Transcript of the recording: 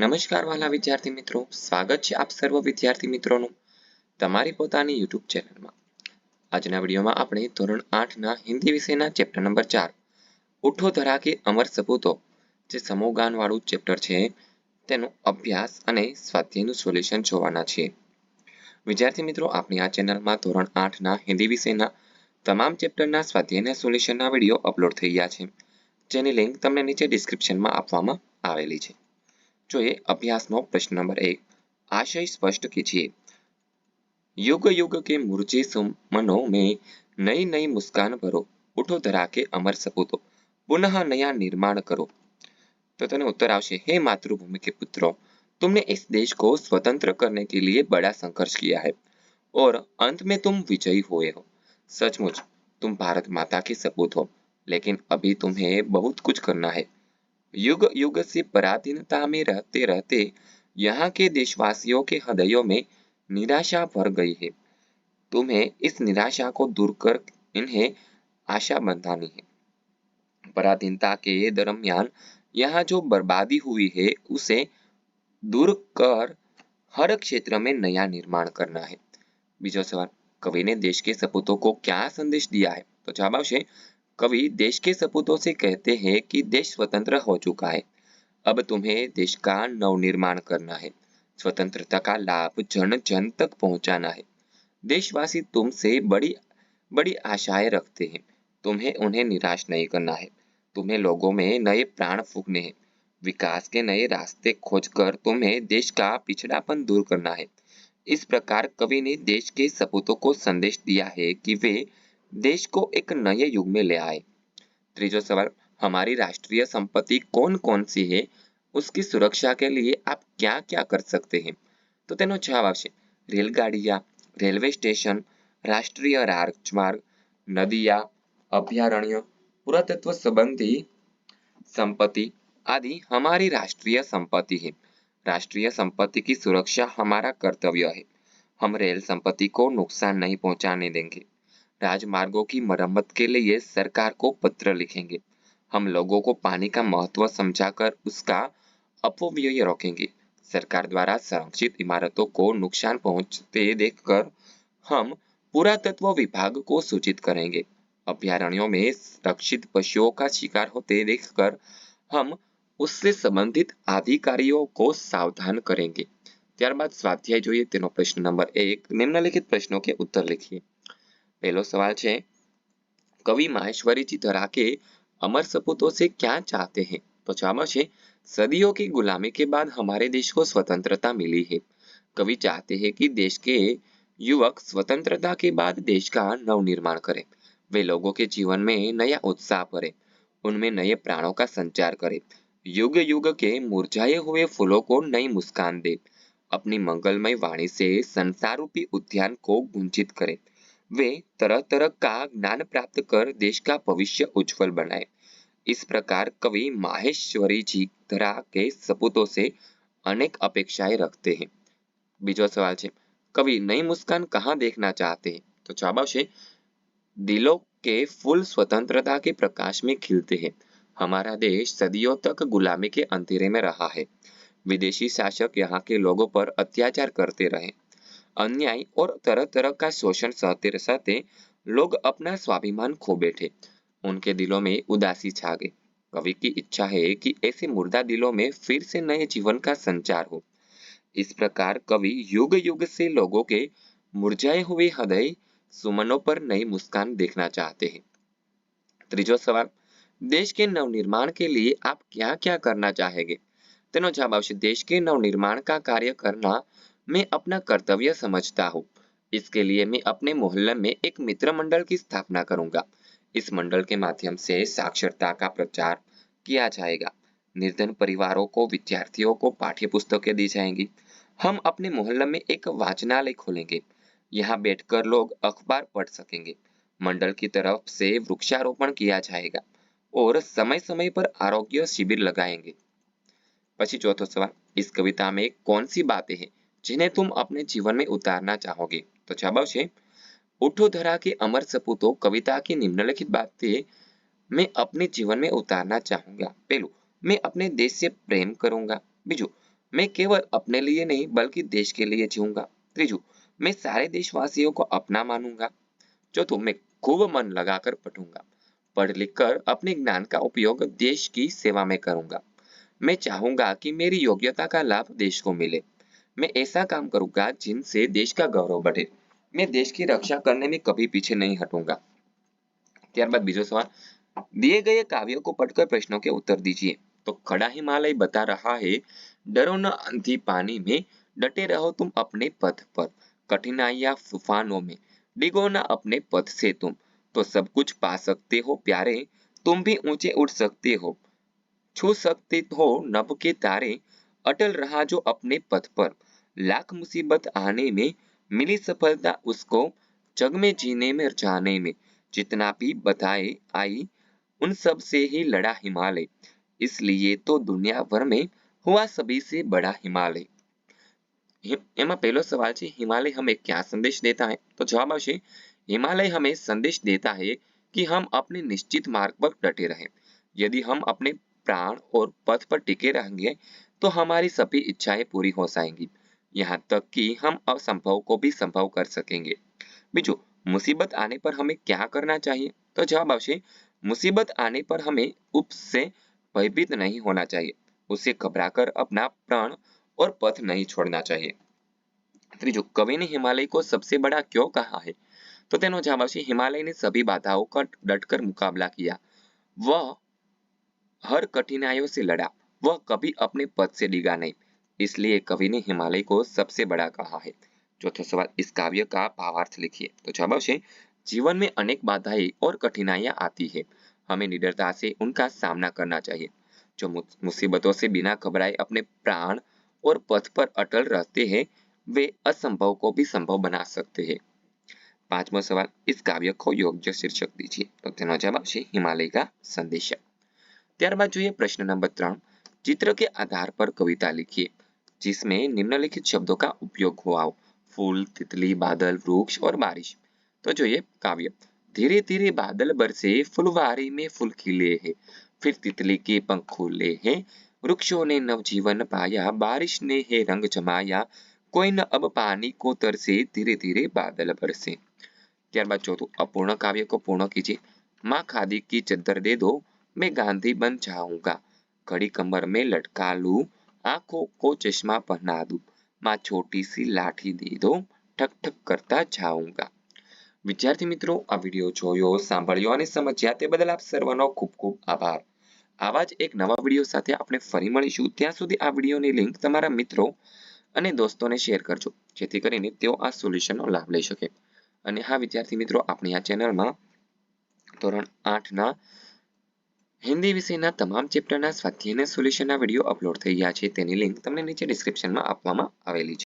નમસ્કાર વાલા વિદ્યાર્થી મિત્રો, સ્વાગત છે આપ સર્વ વિદ્યાર્થી મિત્રોનું તમારી પોતાની YouTube ચેનલમાં। આજના વિડીયોમાં આપણે ધોરણ 8ના હિન્દી વિષયના ચેપ્ટર નંબર 4 ઉઠો ધરા કે અમર સપૂતો જે સમૂહગાન વાળું ચેપ્ટર છે તેનો અભ્યાસ અને સ્વાધ્યાયનું સોલ્યુશન જોવાના છીએ। વિદ્યાર્થી મિત્રો, આપણી આ ચેનલમાં ધોરણ 8ના હિન્દી વિષયના તમામ ચેપ્ટરના સ્વાધ્યાયના સોલ્યુશનના વિડીયો અપલોડ થઈ ગયા છે, જેની લિંક તમને નીચે ડિસ્ક્રિપ્શનમાં આપવામાં આવેલી છે। જોઈએ અભ્યાસનો प्रश्न नंबर 1। आशय स्पष्ट कीजिए। युग युग के मुरझे मनो में नई नई मुस्कान भरो, उठो धरा के अमर सपूतो, पुनः नया निर्माण करो। तो तेने उत्तर आवशे, हे मातृभूमि के पुत्रों, तुमने इस देश को स्वतंत्र करने के लिए बड़ा संघर्ष किया है और अंत में तुम विजयी हुए हो। सचमुच तुम भारत माता के सपूत हो, लेकिन अभी तुम्हें बहुत कुछ करना है। युग युग से पराधीनता में रहते रहते यहाँ के देशवासियों के हृदयों में निराशा भर गई है। तुम्हें इस निराशा को दूर कर इन्हें आशा बंधानी है। पराधीनता के दरमियान यहाँ जो बर्बादी हुई है उसे दूर कर हर क्षेत्र में नया निर्माण करना है। बीजो सवाल, कवि ने देश के सपूतों को क्या संदेश दिया है? तो जवाब आवशे, कवि देश के सपूतों से कहते हैं कि देश स्वतंत्र हो चुका है, अब तुम्हें देश का नवनिर्माण करना है। स्वतंत्रता का लाभ जन जन तक पहुंचाना है। देशवासी तुमसे बड़ी बड़ी आशाएं रखते हैं, तुम्हें उन्हें निराश नहीं करना है। तुम्हें लोगों में नए प्राण फूंकने हैं। विकास के नए रास्ते खोजकर तुम्हें देश का पिछड़ापन दूर करना है। इस प्रकार कवि ने देश के सपूतों को संदेश दिया है कि वे देश को एक नए युग में ले आए। त्रीजो सवाल, हमारी राष्ट्रीय संपत्ति कौन कौन सी है, उसकी सुरक्षा के लिए आप क्या क्या कर सकते हैं? तो तेनो जवाब आवशे, रेलगाड़ियां, रेलवे स्टेशन, राष्ट्रीय राजमार्ग, नदियां, अभयारण्य, पुरातत्व संबंधी संपत्ति आदि हमारी राष्ट्रीय संपत्ति है। राष्ट्रीय संपत्ति की सुरक्षा हमारा कर्तव्य है। हम रेल संपत्ति को नुकसान नहीं पहुंचाने देंगे। राजमार्गों की मरम्मत के लिए सरकार को पत्र लिखेंगे। हम लोगों को पानी का महत्व समझाकर उसका अपव्यय रोकेंगे। सरकार द्वारा संरक्षित इमारतों को नुकसान पहुंचते देखकर हम पुरातत्व विभाग को सूचित करेंगे। अभयारण्यों में रक्षित पशुओं का शिकार होते देखकर हम उससे संबंधित अधिकारियों को सावधान करेंगे। ત્યારબાદ સ્વાધ્યાય જોઈએ તેનો પ્રશ્ન નંબર 1। નિમ્નલિખિત પ્રશ્નોं के उत्तर लिखिए। पहलो सवाल है, कवि माहेश्वरी जी धरा के अमर सपूतों से क्या चाहते हैं? तो जवाब है, सदियों की गुलामी के बाद हमारे देश को स्वतंत्रता मिली है। कवि चाहते हैं कि देश के युवक स्वतंत्रता के बाद देश का नवनिर्माण करें। वे लोगों के जीवन में नया उत्साह भरे, उनमें नए प्राणों का संचार करे, युग युग के मुरझाए हुए फूलों को नई मुस्कान दे, अपनी मंगलमय वाणी से संसार रूपी उद्यान को गुंजित करे। वे तरह तरह का ज्ञान प्राप्त कर देश का भविष्य उज्जवल बनाए। इस प्रकार कवि माहेश्वरी जी धरा के सपूतों से अनेक अपेक्षाएं रखते हैं। बीजो सवाल है, कवि नई मुस्कान कहाँ देखना चाहते हैं? तो जवाब है, दिलों के फूल स्वतंत्रता के प्रकाश में खिलते हैं। हमारा देश सदियों तक गुलामी के अंधेरे में रहा है। विदेशी शासक यहाँ के लोगों पर अत्याचार करते रहे। अन्याय और तरह तरह का शोषण सहते सहते लोग अपना स्वाभिमान खो बैठे। उनके दिलों में उदासी छा गई। कवि की इच्छा है कि ऐसे मुर्दा दिलों में फिर से नए जीवन का संचार हो। इस प्रकार कवि युग युग से लोगों के मुरझाए हुए हृदय सुमनों पर नई मुस्कान देखना चाहते हैं। त्रीजो सवाल, देश के नवनिर्माण के लिए आप क्या क्या करना चाहेंगे? तेनो जवाब आवशे, देश के नवनिर्माण का कार्य करना मैं अपना कर्तव्य समझता हूँ। इसके लिए मैं अपने मोहल्ले में एक मित्र मंडल की स्थापना करूंगा। इस मंडल के माध्यम से साक्षरता का प्रचार किया जाएगा। निर्धन परिवारों को, विद्यार्थियों को पाठ्य पुस्तकें दी जाएंगी। हम अपने मोहल्ले में एक वाचनालय खोलेंगे। यहाँ बैठकर लोग अखबार पढ़ सकेंगे। मंडल की तरफ से वृक्षारोपण किया जाएगा और समय समय पर आरोग्य शिविर लगाएंगे। पछी चौथो सवाल, इस कविता में कौन सी बातें हैं जिन्हें तुम अपने जीवन में उतारना चाहोगे? तो जवाब है, उठो धरा के अमर सपूतों कविता की निम्नलिखित बातें मैं अपने जीवन में उतारना चाहूंगा। पहलू, मैं अपने देश से प्रेम करूंगा। बीजू, मैं केवल अपने लिए नहीं बल्कि देश के लिए जीऊंगा। तीजू, मैं सारे देशवासियों को अपना मानूंगा। चौथों, मैं खूब मन लगाकर पढ़ूंगा। पढ़ लिख कर अपने ज्ञान का उपयोग देश की सेवा में करूंगा। मैं चाहूंगा कि मेरी योग्यता का लाभ देश को मिले। मैं ऐसा काम करूंगा जिनसे देश का गौरव बढ़े। मैं देश की रक्षा करने में कभी पीछे नहीं हटूंगा। ત્યારબાદ બીજો सवाल, दिए गए काव्यों को पढ़कर प्रश्नों के उत्तर दीजिए। तो खड़ा हिमालय बता रहा है, डरो न अंधी पानी में, डटे रहो तुम अपने पथ पर, कठिनाइयां तूफानों में, डिगो न अपने पथ से तुम, तो सब कुछ पा सकते हो प्यारे, तुम भी ऊंचे उठ सकते हो, छू सकते हो नभ के तारे, अटल रहा जो अपने पथ पर, लाख मुसीबत आने में मिली सफलता उसको, जग में जीने में जाने में, जितना भी बताए आई उन सब से ही लड़ा हिमालय, इसलिए तो दुनिया भर में हुआ सभी से बड़ा हिमालय। એમાં પહેલો સવાલ છે, हिमालय हमें क्या संदेश देता है? तो जवाब આવશે, हिमालय हमें संदेश देता है कि हम अपने निश्चित मार्ग पर डटे रहें। यदि हम अपने प्राण और पथ पर टिके रहेंगे तो हमारी सभी इच्छाएं पूरी हो जाएंगी, यहाँ तक कि हम असंभव को भी संभव कर सकेंगे। बीजू, मुसीबत आने पर हमें क्या करना चाहिए? तो जवाब આવશે, मुसीबत आने पर हमें उससे भयभीत नहीं होना चाहिए, उससे घबराकर अपना प्राण और पथ नहीं छोड़ना चाहिए। ત્રીજું, कवि ने हिमालय को सबसे बड़ा क्यों कहा है? तो તેનો જવાબ આવશે, हिमालय ने सभी बाधाओं का डटकर मुकाबला किया, वह हर कठिनाइयों से लड़ा, वह कभी अपने पद से डिगा नहीं, इसलिए कवि ने हिमालय को सबसे बड़ा कहा है। चौथा सवाल, इस काव्य का भावार्थ लिखिए। तो जवाब આવશે, जीवन में अनेक बाधाएं और कठिनाइयां आती है, हमें निडरता से उनका सामना करना चाहिए। जो मुसीबतों से बिना घबराए अपने प्राण और पथ पर अटल रहते हैं, वे असंभव को भी संभव बना सकते हैं। पांचवा सवाल, इस काव्य को योग्य शीर्षक दीजिए। तो તેનો જવાબ આવશે, हिमालय का संदेशा। ત્યારબાદ જોઈએ પ્રશ્न नंबर 3, चित्र के आधार पर कविता लिखिए जिसमें निम्नलिखित शब्दों का उपयोग हुआ हो, फूल, तितली, बादल, वृक्ष और बारिश। तो જોઈએ काव्य, धीरे धीरे बादल बरसे, फुलवारी में फूल खिले हैं, फिर तितली के पंख खुले हैं, वृक्षों ने नवजीवन पाया, बारिश ने है रंग जमाया, कोई न अब पानी को तरसे, धीरे धीरे बादल बरसे। ત્યારબાદ ચોથું, अपूर्ण काव्य को पूर्ण कीजिए। माँ खादी की चद्दर दे दो, मैं गांधी बन जाऊंगा, घड़ी कमर में लटका लूं, आंखों को चश्मा पहना दूं, माँ छोटी सी लाठी दे दो, ठक ठक करता जाऊंगा। વિદ્યાર્થી મિત્રો, આ વિડીયો જોયો, સાંભળ્યો અને સમજ્યા તે બદલ આપ સર્વનો ખૂબ ખૂબ આભાર। આવા જ એક નવા વિડીયો સાથે આપણે ફરી મળીશું, ત્યાં સુધી આ વિડીયોની લિંક તમારા મિત્રો અને દોસ્તોને શેર કરજો, જેથી કરીને તેઓ આ સોલ્યુશનનો લાભ લઈ શકે। અને હા વિદ્યાર્થી મિત્રો, આપણી આ ચેનલમાં ધોરણ 8ના હિન્દી વિષયના તમામ ચેપ્ટરના સ્વાધ્યાયના સોલ્યુશનના વિડીયો અપલોડ થઈ ગયા છે, તેની લિંક તમને નીચે ડિસ્ક્રિપ્શનમાં આપવામાં આવેલી છે।